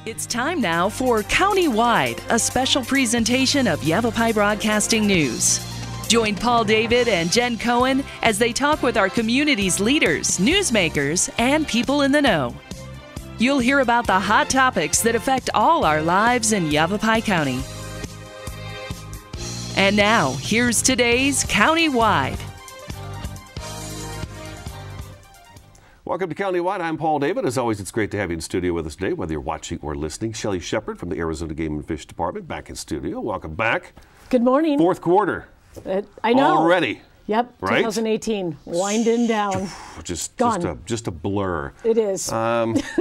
It's time now for Countywide, a special presentation of Yavapai Broadcasting News. Join Paul David and Jen Cohen as they talk with our community's leaders, newsmakers, and people in the know. You'll hear about the hot topics that affect all our lives in Yavapai County. And now, here's today's Countywide. Welcome to Countywide. I'm Paul David. As always, it's great to have you in studio with us today, whether you're watching or listening. Shelly from the Arizona Game and Fish Department back in studio. Welcome back. Good morning. Fourth quarter. I know. Already. Yep. Right? 2018. Winding down. Just a blur. It is.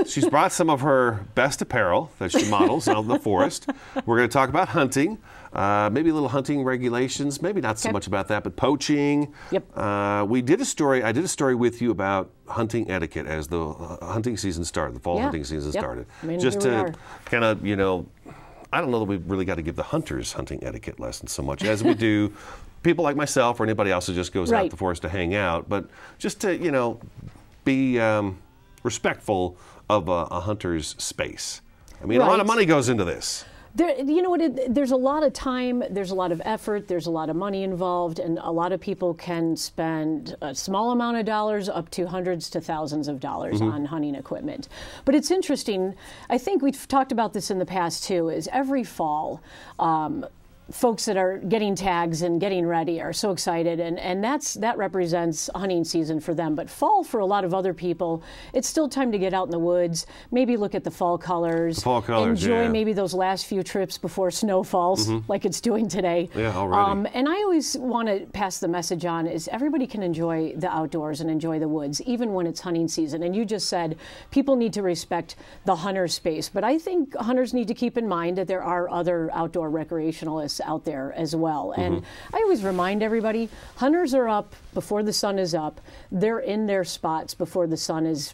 She's brought some of her best apparel that she models out in the forest. We're going to talk about hunting. Maybe a little hunting regulations. Maybe not so much about that, but poaching. Yep. We did a story. I did a story with you about hunting etiquette as the hunting season started, the fall hunting season started. I mean, just to kind of, I don't know that we've really got to give the hunters hunting etiquette lessons so much as we do people like myself or anybody else who just goes out to the forest to hang out, but just to, be respectful of a hunter's space. I mean, a lot of money goes into this. There's a lot of time, there's a lot of effort, there's a lot of money involved, and a lot of people can spend a small amount of dollars up to hundreds to thousands of dollars on hunting equipment. But it's interesting, I think we've talked about this in the past too, is every fall, folks that are getting tags and getting ready are so excited, and that represents hunting season for them. But fall, for a lot of other people, it's still time to get out in the woods, maybe look at the fall colors, enjoy maybe those last few trips before snow falls, like it's doing today. Yeah, already. And I always want to pass the message on is everybody can enjoy the outdoors and enjoy the woods, even when it's hunting season. And you just said people need to respect the hunter space, but I think hunters need to keep in mind that there are other outdoor recreationalists out there as well. And I always remind everybody, hunters are up before the sun is up. They're in their spots before the sun is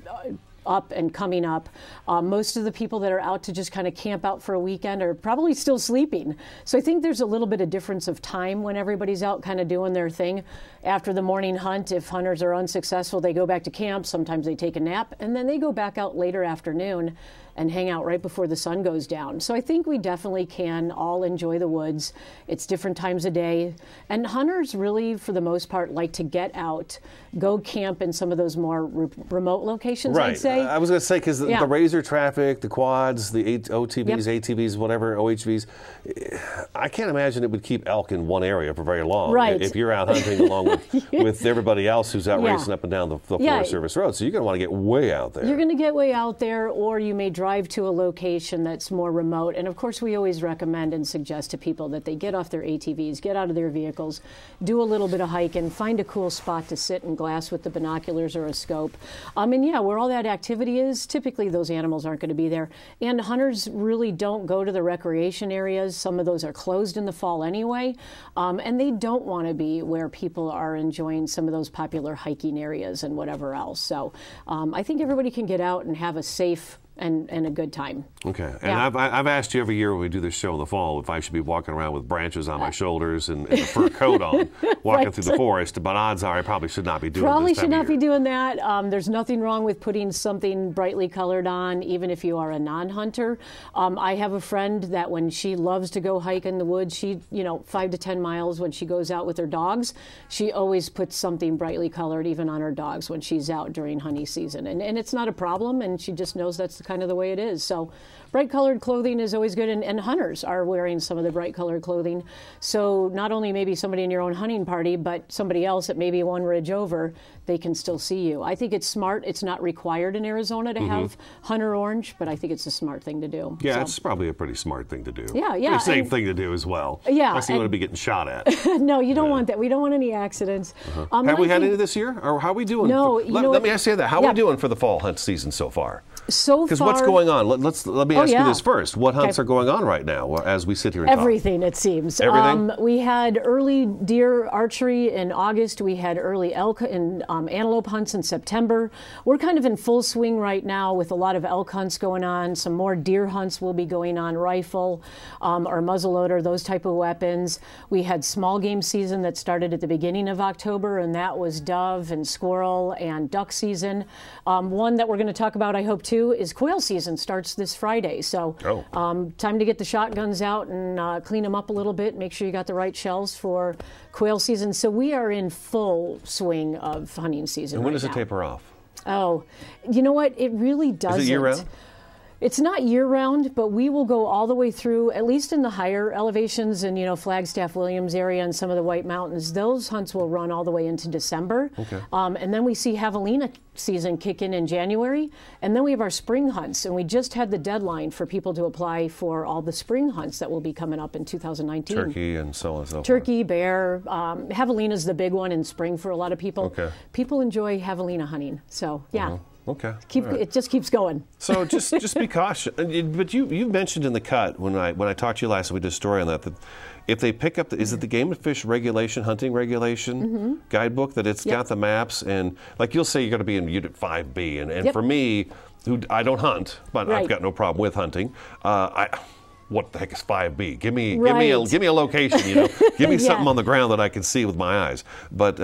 up and coming up. Most of the people that are out to just kind of camp out for a weekend are probably still sleeping. So I think there's a little bit of difference of time when everybody's out kind of doing their thing. After the morning hunt, if hunters are unsuccessful, they go back to camp. Sometimes they take a nap, and then they go back out later afternoon and hang out right before the sun goes down. So I think we definitely can all enjoy the woods. It's different times of day. And hunters really, for the most part, like to get out, go camp in some of those more remote locations, I'd say. I was going to say, because the razor traffic, the quads, the OTVs, ATVs, whatever, OHVs, I can't imagine it would keep elk in one area for very long. Right. If you're out hunting along with everybody else who's out racing up and down the Forest Service Road. So you're going to want to get way out there. You're going to get way out there, or you may drive to a location that's more remote. And of course, we always recommend and suggest to people that they get off their ATVs, get out of their vehicles, do a little bit of hiking, find a cool spot to sit and glass with the binoculars or a scope. And where all that activity is, typically those animals aren't going to be there. And hunters really don't go to the recreation areas. Some of those are closed in the fall anyway. And they don't want to be where people are enjoying some of those popular hiking areas and whatever else. So I think everybody can get out and have a safe and a good time. Okay. And I've asked you every year when we do this show in the fall if I should be walking around with branches on my shoulders and a fur coat on, walking through the forest, but odds are I probably should not be doing that. Probably should not be doing that. There's nothing wrong with putting something brightly colored on, even if you are a non-hunter. I have a friend that when she loves to go hike in the woods, 5 to 10 miles when she goes out with her dogs, she always puts something brightly colored even on her dogs when she's out during hunting season. And it's not a problem, and she just knows that's kind of the way it is. So bright colored clothing is always good, and hunters are wearing some of the bright colored clothing. So not only maybe somebody in your own hunting party, but somebody else that maybe one ridge over, they can still see you. I think it's smart. It's not required in Arizona to have hunter orange, but I think it's a smart thing to do. Yeah, it's probably a pretty smart thing to do. Yeah. Pretty safe thing to do as well. Yeah. Unless you want to be getting shot at. No, you don't want that. We don't want any accidents. Have we had any this year? Or how are we doing? No, let me ask you that. How are we doing for the fall hunt season so far? So far, because what's going on? Let me ask you this first. What hunts are going on right now as we sit here and everything, it seems. Everything? We had early deer archery in August. We had early elk and antelope hunts in September. We're kind of in full swing right now with a lot of elk hunts going on. Some more deer hunts will be going on, rifle or muzzleloader, those type of weapons. We had small game season that started at the beginning of October, and that was dove and squirrel and duck season. One that we're going to talk about, I hope, too, is quail season starts this Friday. So time to get the shotguns out and clean them up a little bit, make sure you got the right shells for quail season. So we are in full swing of hunting season. And when right does it now. taper off? Oh, you know what? It really doesn't. Is it year-round? It's not year-round, but we will go all the way through, at least in the higher elevations in, Flagstaff, Williams area and some of the White Mountains. Those hunts will run all the way into December. Okay. And then we see javelina season kick in January. And then we have our spring hunts. And we just had the deadline for people to apply for all the spring hunts that will be coming up in 2019. Turkey and so on and so forth. Turkey, bear. Javelina is the big one in spring for a lot of people. Okay. People enjoy javelina hunting. So, yeah. Okay. It just keeps going. So just be cautious. But you mentioned in the cut when I talked to you last, we did a story on that if they pick up, is it the Game and Fish regulation, hunting regulation guidebook that it's got the maps, and like you'll say you're going to be in Unit 5B, and for me, I don't hunt, but I've got no problem with hunting. What the heck is 5B? Give me a location, Give me something on the ground that I can see with my eyes. But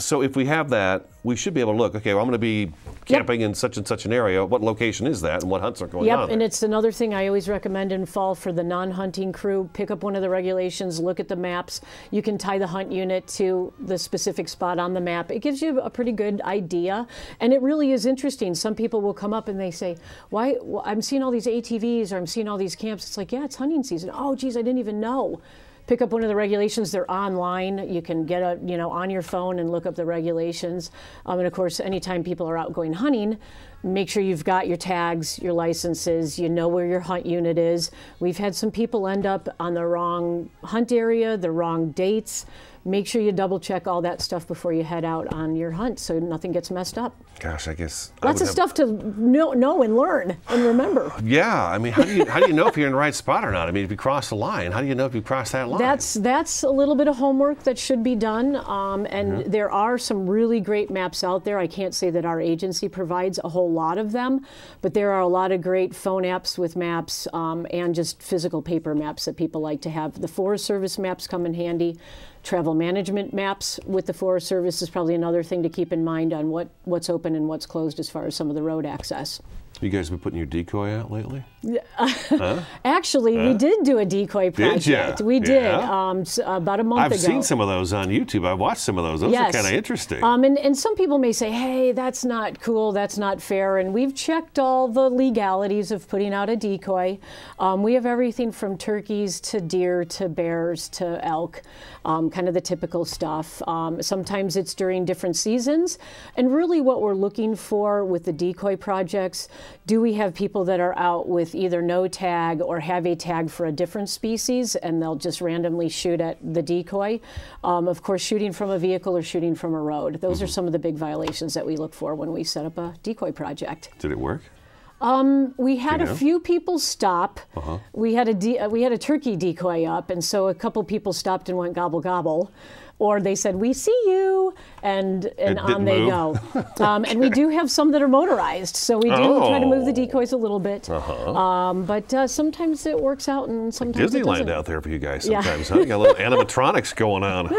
so if we have that, we should be able to look, okay, well, I'm going to be camping in such and such an area. What location is that and what hunts are going on there? And it's another thing I always recommend in fall for the non-hunting crew. Pick up one of the regulations, look at the maps. You can tie the hunt unit to the specific spot on the map. It gives you a pretty good idea. And it really is interesting. Some people will come up and they say, why? I'm seeing all these ATVs or I'm seeing all these camps. It's like, yeah, it's hunting season. Oh, geez, I didn't even know. Pick up one of the regulations. They're online. You can get on your phone and look up the regulations. And of course, anytime people are out going hunting, make sure you've got your tags, your licenses, you know where your hunt unit is. We've had some people end up on the wrong hunt area, the wrong dates. Make sure you double check all that stuff before you head out on your hunt so nothing gets messed up. Gosh, I guess lots of stuff to know and learn and remember. Yeah, I mean, how do you know if you're in the right spot or not? I mean, if you cross the line, how do you know if you crossed that line? That's a little bit of homework that should be done, and there are some really great maps out there. I can't say that our agency provides a whole lot of them, but there are a lot of great phone apps with maps and just physical paper maps that people like to have. The Forest Service maps come in handy. Travel management maps with the Forest Service is probably another thing to keep in mind on what's open and what's closed as far as some of the road access. You guys been putting your decoy out lately? Actually, we did do a decoy project. Did you? We did about a month ago. I've seen some of those on YouTube. I've watched some of those. Those are kind of interesting. And some people may say, hey, that's not cool, that's not fair. And we've checked all the legalities of putting out a decoy. We have everything from turkeys to deer to bears to elk, kind of the typical stuff. Sometimes it's during different seasons. And really what we're looking for with the decoy projects, do we have people that are out with either no tag or have a tag for a different species and they'll just randomly shoot at the decoy? Of course, shooting from a vehicle or shooting from a road. Those are some of the big violations that we look for when we set up a decoy project. Did it work? We had a few people stop. We had a turkey decoy up, and so a couple people stopped and went gobble gobble. Or they said, we see you, and on they go. And we do have some that are motorized, so we do try to move the decoys a little bit. But sometimes it works out, and sometimes it doesn't. Disneyland out there for you guys sometimes, huh? You got a little animatronics going on.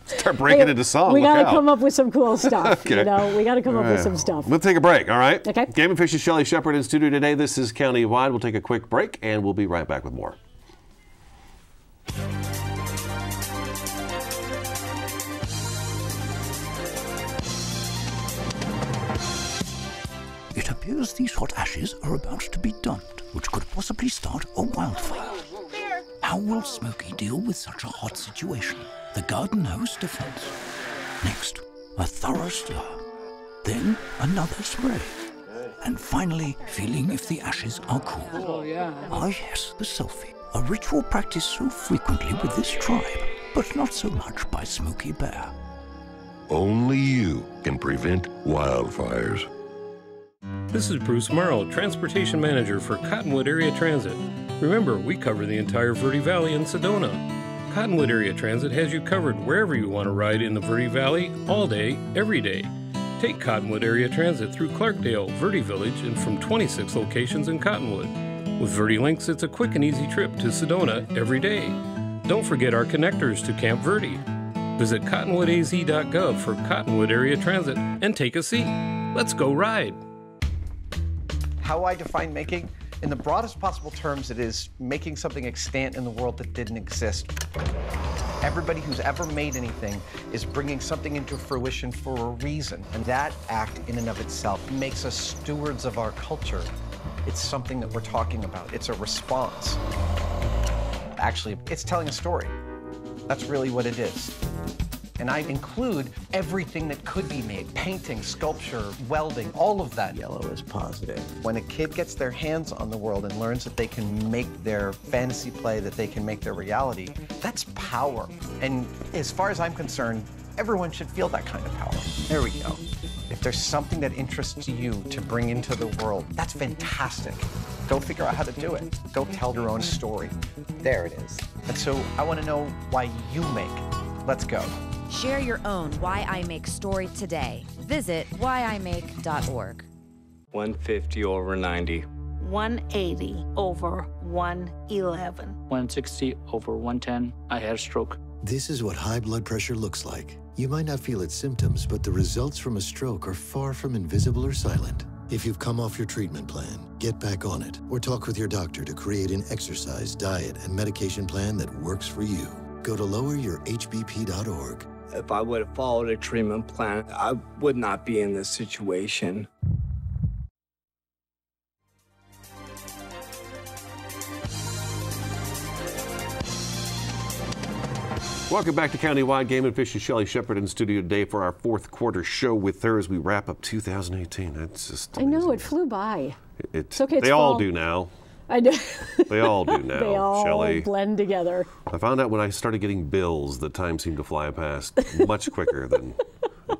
Start breaking into song. We got to come up with some cool stuff. We got to come up with some stuff. We'll take a break, all right? Okay. Game and Fish's Shelly Shepard in studio today. This is County-Wide. We'll take a quick break, and we'll be right back with more. It appears these hot ashes are about to be dumped, which could possibly start a wildfire. How will Smokey deal with such a hot situation? The garden hose defense. Next, a thorough stir. Then another spray. And finally, feeling if the ashes are cool. Ah yes, the selfie. A ritual practiced so frequently with this tribe, but not so much by Smokey Bear. Only you can prevent wildfires. This is Bruce Morrow, Transportation Manager for Cottonwood Area Transit. Remember, we cover the entire Verde Valley and Sedona. Cottonwood Area Transit has you covered wherever you want to ride in the Verde Valley, all day, every day. Take Cottonwood Area Transit through Clarkdale, Verde Village, and from 26 locations in Cottonwood. With Verde Links, it's a quick and easy trip to Sedona every day. Don't forget our connectors to Camp Verde. Visit cottonwoodaz.gov for Cottonwood Area Transit and take a seat. Let's go ride. How I define making? In the broadest possible terms, it is making something extant in the world that didn't exist. Everybody who's ever made anything is bringing something into fruition for a reason. And that act in and of itself makes us stewards of our culture. It's something that we're talking about. It's a response. Actually, it's telling a story. That's really what it is. And I include everything that could be made: painting, sculpture, welding, all of that. Yellow is positive. When a kid gets their hands on the world and learns that they can make their fantasy play, that they can make their reality, that's power. And as far as I'm concerned, everyone should feel that kind of power. There we go. If there's something that interests you to bring into the world, that's fantastic. Go figure out how to do it. Go tell your own story. There it is. And so I want to know why you make. Let's go. Share your own Why I Make story today. Visit whyimake.org. 150 over 90. 180 over 111. 160 over 110. I had a stroke. This is what high blood pressure looks like. You might not feel its symptoms, but the results from a stroke are far from invisible or silent. If you've come off your treatment plan, get back on it, or talk with your doctor to create an exercise, diet, and medication plan that works for you. Go to loweryourhbp.org. If I would have followed a treatment plan, I would not be in this situation. Welcome back to Countywide. Game and Fish. Shelly Shepherd in studio today for our fourth quarter show with her as we wrap up 2018. That's just amazing. I know, it flew by. It's okay. They all do now. I know. They all do now, They all Shelly. blend together. I found out when I started getting bills that time seemed to fly past much quicker than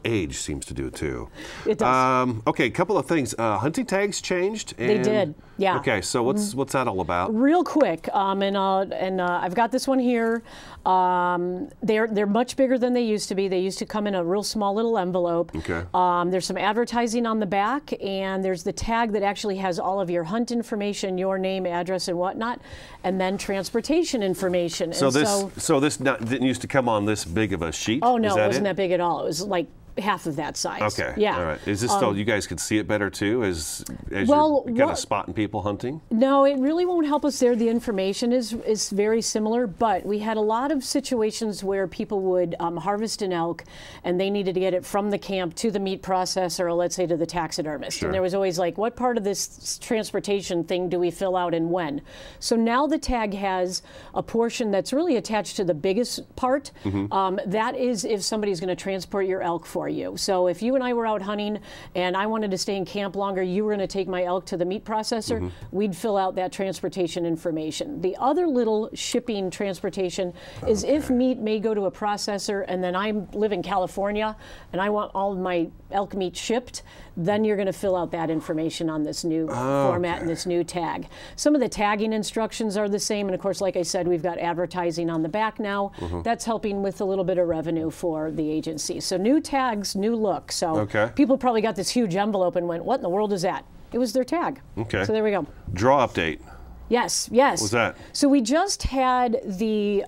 age seems to do too. It does. Okay, a couple of things. Hunting tags changed. And, They did, yeah. Okay, so what's that all about? Real quick, I've got this one here. They're much bigger than they used to be. They used to come in a real small little envelope. Okay. There's some advertising on the back, and there's the tag that actually has all of your hunt information, your name, address, and whatnot, and then transportation information. So this didn't used to come on this big of a sheet? Oh no, it wasn't that big at all. It was like half of that size. Okay. Yeah. All right. Is this so you guys could see it better too as you're kind of spotting people hunting? No, it really won't help us there. The information is very similar, but we had a lot of situations where people would harvest an elk and they needed to get it from the camp to the meat processor, or let's say to the taxidermist. Sure. And there was always like, what part of this transportation thing do we fill out and when? So now the tag has a portion that's really attached to the biggest part. Mm-hmm. That is if somebody's going to transport your elk for you. So if you and I were out hunting and I wanted to stay in camp longer, you were going to take my elk to the meat processor, mm-hmm. we'd fill out that transportation information. The other little shipping transportation is if meat may go to a processor and then I live in California and I want all of my elk meat shipped, then you're going to fill out that information on this new format and this new tag. Some of the tagging instructions are the same, and of course, like I said, we've got advertising on the back now. Mm-hmm. That's helping with a little bit of revenue for the agency. So new tags, new look. So people probably got this huge envelope and went, what in the world is that? It was their tag. Okay. So there we go. Draw update. Yes. What was that? So we just had the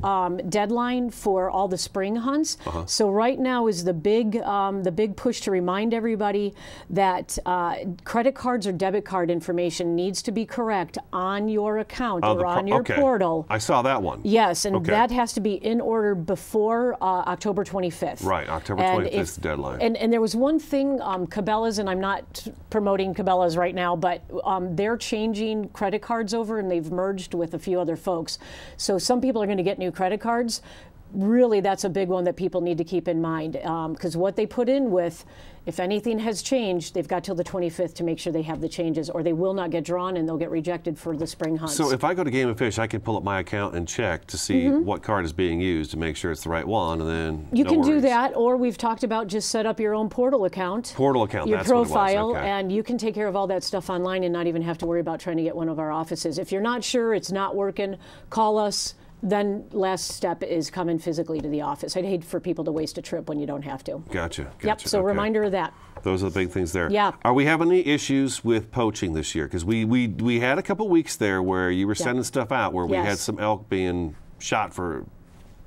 deadline for all the spring hunts. Uh-huh. So right now is the big push to remind everybody that credit cards or debit card information needs to be correct on your account or on your portal. I saw that one. Yes, and that has to be in order before October 25th. Right, October 25th is the deadline. And there was one thing, Cabela's, and I'm not promoting Cabela's right now, but they're changing credit cards over, and they've merged with a few other folks. So some people are going to get new credit cards. Really, that's a big one that people need to keep in mind, because what they put in with, if anything has changed, they've got till the 25th to make sure they have the changes, or they will not get drawn and they'll get rejected for the spring hunts. So if I go to Game and Fish, I can pull up my account and check to see what card is being used to make sure it's the right one, and then you can do that, or we've talked about just set up your own portal account. Your profile, what it was. and you can take care of all that stuff online and not even have to worry about trying to get one of our offices. If you're not sure, it's not working, call us. Then last step is coming physically to the office. I'd hate for people to waste a trip when you don't have to. Gotcha. Yep, so reminder of that. Those are the big things there. Yeah. Are we having any issues with poaching this year? Because we had a couple weeks there where you were sending stuff out where we had some elk being shot for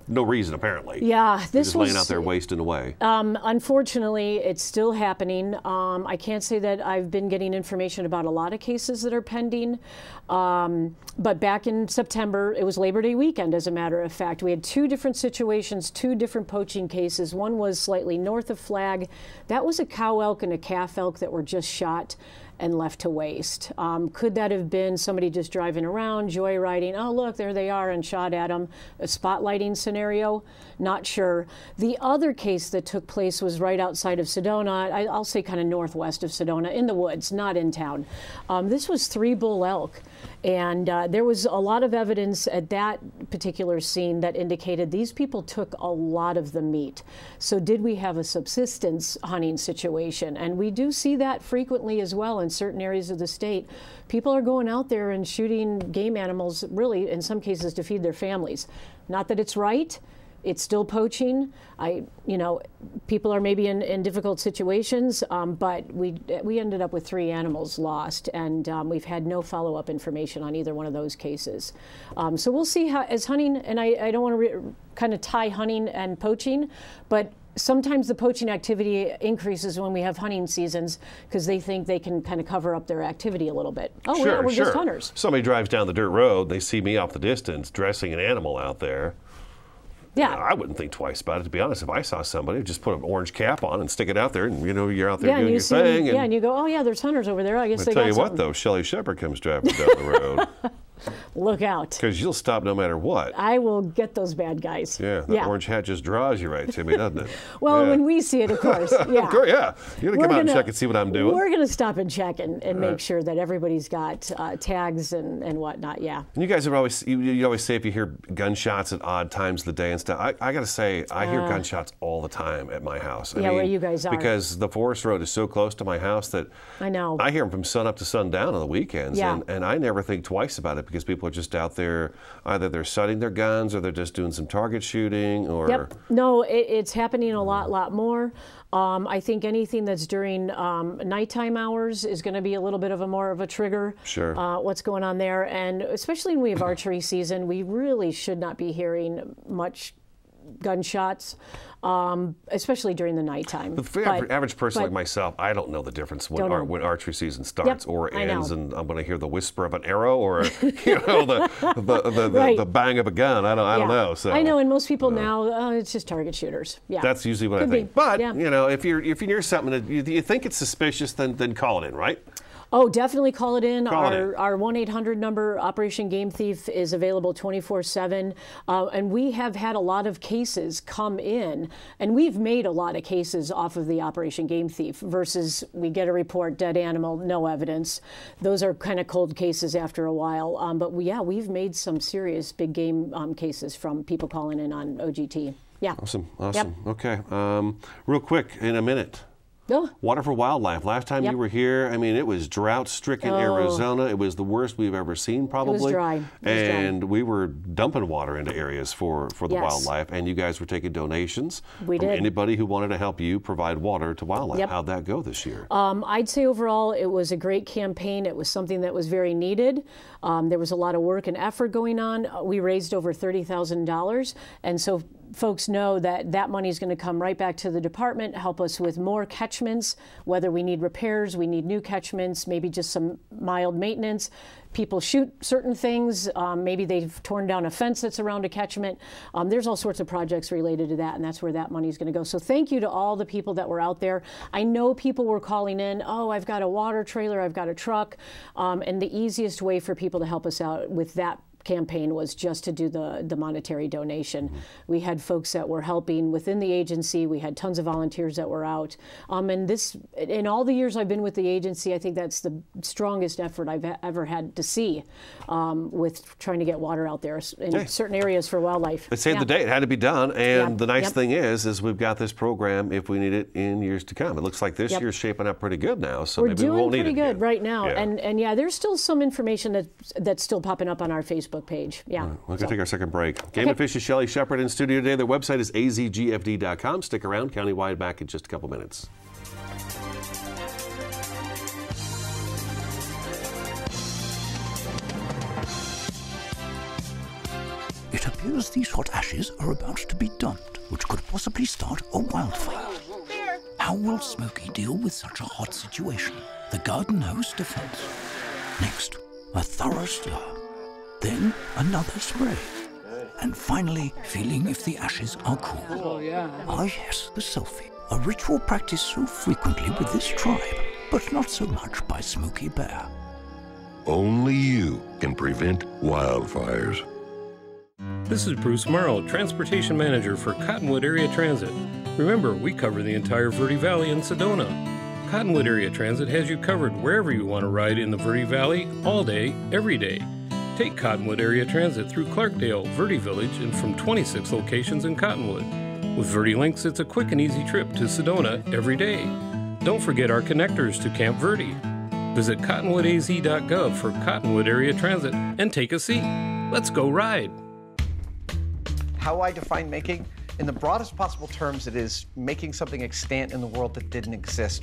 no reason, apparently. Yeah, this just was laying out there wasting away. Unfortunately, it's still happening. I can't say that I've been getting information about a lot of cases that are pending. But back in September, it was Labor Day weekend, as a matter of fact. We had 2 different situations, 2 different poaching cases. One was slightly north of Flag. That was a cow elk and a calf elk that were just shot and left to waste. Could that have been somebody just driving around, joyriding, oh, look, there they are, and shot at them? A spotlighting scenario? Not sure. The other case that took place was right outside of Sedona. I'll say kind of northwest of Sedona, in the woods, not in town. This was 3 bull elk. And there was a lot of evidence at that particular scene that indicated these people took a lot of the meat. So did we have a subsistence hunting situation? And we do see that frequently as well in certain areas of the state. People are going out there and shooting game animals, really, in some cases, to feed their families. Not that it's right. It's still poaching. People are maybe in difficult situations, but we ended up with 3 animals lost, and we've had no follow-up information on either one of those cases. So we'll see how, as hunting, and I don't want to kind of tie hunting and poaching, but sometimes the poaching activity increases when we have hunting seasons because they think they can kind of cover up their activity a little bit. Oh, sure, yeah, we're just hunters. Somebody drives down the dirt road, they see me off the distance dressing an animal out there. Yeah. I wouldn't think twice about it, to be honest. If I saw somebody, just put an orange cap on and stick it out there, and you're out there doing your thing. And you go, oh yeah, there's hunters over there. I guess they got something. Tell you what, though, Shelly Shepard comes driving down the road. Look out. Because you'll stop no matter what. I will get those bad guys. Yeah, the orange hat just draws you right to me, doesn't it? Well, when we see it, of course. Yeah. Of course, yeah. You're going to come out and check and see what I'm doing. We're going to stop and check and make sure that everybody's got tags and whatnot, yeah. And you guys are always, you always say if you hear gunshots at odd times of the day and stuff. I got to say, I hear gunshots all the time at my house. I mean, where you guys are. Because the forest road is so close to my house that I know. I hear them from sun up to sundown on the weekends. Yeah. And I never think twice about it because people are just out there, either they're setting their guns or they're just doing some target shooting or... Yep. No, it's happening a lot more. I think anything that's during nighttime hours is going to be a little bit of more of a trigger. Sure. What's going on there. And especially when we have archery season, we really should not be hearing much gunshots, especially during the nighttime. The average person like myself, I don't know the difference when archery season starts or ends, and I'm going to hear the whisper of an arrow or the bang of a gun. I don't know. So I know, and most people now it's just target shooters. Yeah, that's usually what I think. But if you're hear something that you think it's suspicious, then call it in, right? Oh, definitely call it in. Our 1-800 number, Operation Game Thief, is available 24/7. And we have had a lot of cases come in, and we've made a lot of cases off of the Operation Game Thief versus we get a report, dead animal, no evidence. Those are kind of cold cases after a while. But we've made some serious big game cases from people calling in on OGT. Yeah. Awesome. Yep. Okay. Real quick, in a minute. Water for Wildlife. Last time you were here, I mean, it was drought-stricken Arizona. It was the worst we've ever seen, probably. It was dry. And we were dumping water into areas for the wildlife, and you guys were taking donations from anybody who wanted to help you provide water to wildlife. Yep. How'd that go this year? I'd say overall it was a great campaign. It was something that was very needed. There was a lot of work and effort going on. We raised over $30,000, and so folks know that money is going to come right back to the department, help us with more catchments, whether we need repairs, we need new catchments, maybe just some mild maintenance. People shoot certain things. Maybe they've torn down a fence that's around a catchment. There's all sorts of projects related to that, and that's where that money is going to go. So thank you to all the people that were out there. I know people were calling in, oh, I've got a water trailer, I've got a truck, and the easiest way for people to help us out with that campaign was just to do the monetary donation. We had folks that were helping within the agency. We had tons of volunteers that were out. And this, in all the years I've been with the agency, I think that's the strongest effort I've ever had to see with trying to get water out there in certain areas for wildlife. They saved the day. It had to be done. And the nice thing is we've got this program if we need it in years to come. It looks like this year's shaping up pretty good now. So maybe we won't need it. We're doing pretty good right now. Yeah. And there's still some information that's still popping up on our Facebook page. Yeah. We're going to take our second break. Game and Fish's Shelly Shepard in studio today. Their website is azgfd.com. Stick around. Countywide back in just a couple minutes. It appears these hot ashes are about to be dumped, which could possibly start a wildfire. How will Smokey deal with such a hot situation? The garden hose defense. Next, a thorough stir. Then another spray. And finally, feeling if the ashes are cool. Oh, yeah. Ah, yes, the selfie. A ritual practiced so frequently with this tribe, but not so much by Smokey Bear. Only you can prevent wildfires. This is Bruce Morrow, Transportation Manager for Cottonwood Area Transit. Remember, we cover the entire Verde Valley and Sedona. Cottonwood Area Transit has you covered wherever you want to ride in the Verde Valley, all day, every day. Take Cottonwood Area Transit through Clarkdale, Verde Village, and from 26 locations in Cottonwood. With Verde Links, it's a quick and easy trip to Sedona every day. Don't forget our connectors to Camp Verde. Visit cottonwoodaz.gov for Cottonwood Area Transit and take a seat. Let's go ride. How I define making? In the broadest possible terms, it is making something extant in the world that didn't exist.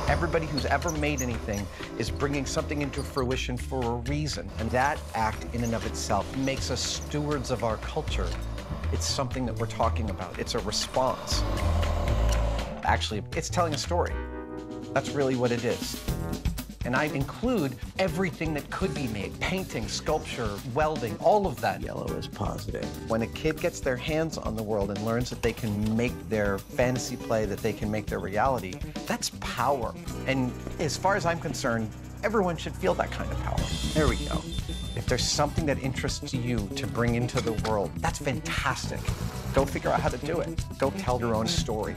Everybody who's ever made anything is bringing something into fruition for a reason, and that act in and of itself makes us stewards of our culture. It's something that we're talking about. It's a response. Actually, it's telling a story. That's really what it is. And I include everything that could be made: painting, sculpture, welding, all of that. Yellow is positive. When a kid gets their hands on the world and learns that they can make their fantasy play, that they can make their reality, that's power. And as far as I'm concerned, everyone should feel that kind of power. There we go. If there's something that interests you to bring into the world, that's fantastic. Go figure out how to do it. Go tell your own story.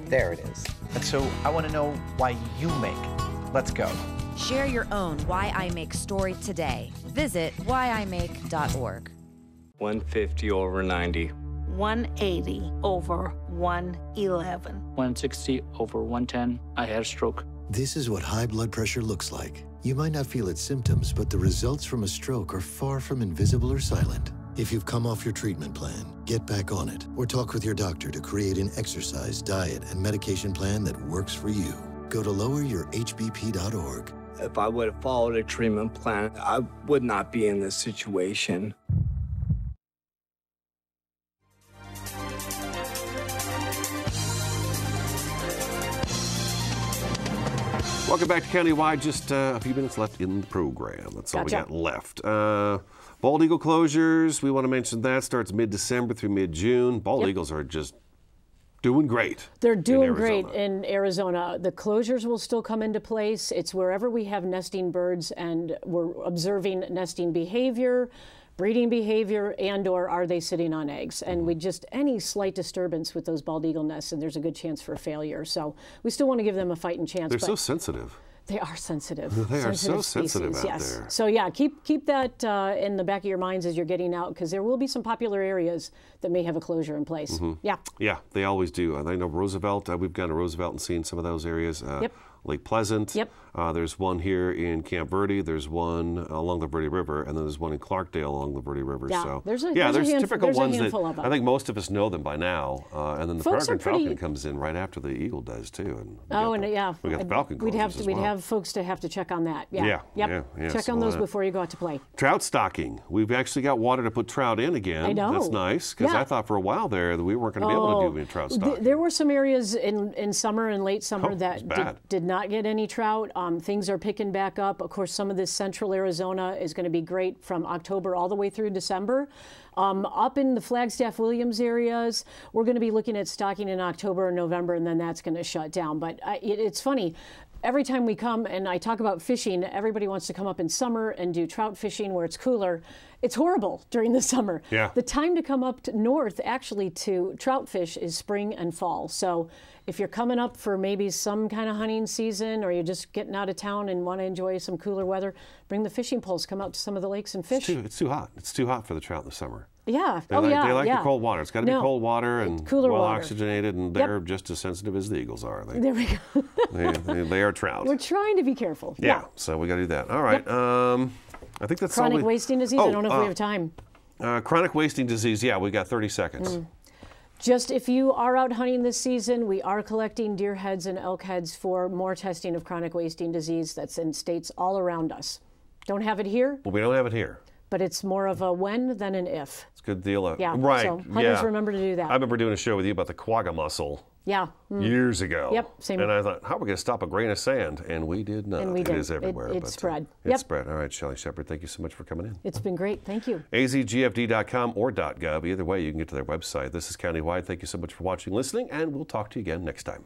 There it is. And so I want to know why you make. Let's go. Share your own Why I Make story today. Visit whyimake.org. 150 over 90. 180 over 111. 160 over 110. I had a stroke. This is what high blood pressure looks like. You might not feel its symptoms, but the results from a stroke are far from invisible or silent. If you've come off your treatment plan, get back on it, or talk with your doctor to create an exercise, diet, and medication plan that works for you. Go to loweryourhbp.org. If I would have followed a treatment plan, I would not be in this situation. Welcome back to Countywide. Just a few minutes left in the program. That's all we got left. Bald eagle closures, we want to mention that. Starts mid-December through mid-June. Bald eagles are just doing great. They're doing great in Arizona. The closures will still come into place. It's wherever we have nesting birds and we're observing nesting behavior, breeding behavior, and/or are they sitting on eggs? And we just, any slight disturbance with those bald eagle nests, and there's a good chance for failure. So we still want to give them a fighting chance. They're so sensitive. They are sensitive. They are so species, sensitive out yes. there. So yeah, keep that in the back of your minds as you're getting out, because there will be some popular areas that may have a closure in place. Yeah. Yeah, they always do. I know Roosevelt. We've gone to Roosevelt and seen some of those areas. Lake Pleasant. There's one here in Camp Verde. There's one along the Verde River, and then there's one in Clarkdale along the Verde River. Yeah, so there's typical ones that of them. I think most of us know them by now. And then the peregrine falcon comes in right after the eagle does too. And we got the falcon. We'd have folks to have to check on that. Yeah. Check on those before you go out to play. Trout stocking. We've actually got water to put trout in again. I know. That's nice, because I thought for a while there that we weren't going to be able to do any trout stocking. There were some areas in summer and late summer that did not get any trout. Things are picking back up. Of course, some of this central Arizona is going to be great from October all the way through December. Up in the Flagstaff-Williams areas, we're going to be looking at stocking in October and November, and then that's going to shut down. But it's funny. Every time we come and I talk about fishing, everybody wants to come up in summer and do trout fishing where it's cooler. It's horrible during the summer. Yeah. The time to come up north actually to trout fish is spring and fall. So if you're coming up for maybe some kind of hunting season, or you're just getting out of town and want to enjoy some cooler weather, bring the fishing poles, come out to some of the lakes and fish. It's too hot. It's too hot for the trout in the summer. Yeah. They like the cold water. It's got to be cold water and cooler well water. Oxygenated, and they're just as sensitive as the eagles are. There we go. they are trout. We're trying to be careful. Yeah. So we got to do that. All right. I think that's chronic wasting disease. I don't know if we have time. Chronic wasting disease. Yeah, we got 30 seconds. Just if you are out hunting this season, we are collecting deer heads and elk heads for more testing of chronic wasting disease. That's in states all around us. Don't have it here. Well, we don't have it here. but it's more of a when than an if. It's a good deal. Yeah, Right. so hunters remember to do that. I remember doing a show with you about the quagga mussel. Yeah. Years ago. Yep. Same. And I thought, how are we going to stop a grain of sand? And we did not. And we did. It is everywhere. It spread. It spread. All right, Shelly Shepard, thank you so much for coming in. It's been great. Thank you. azgfd.com or .gov. Either way, you can get to their website. This is Countywide. Thank you so much for watching, listening, and we'll talk to you again next time.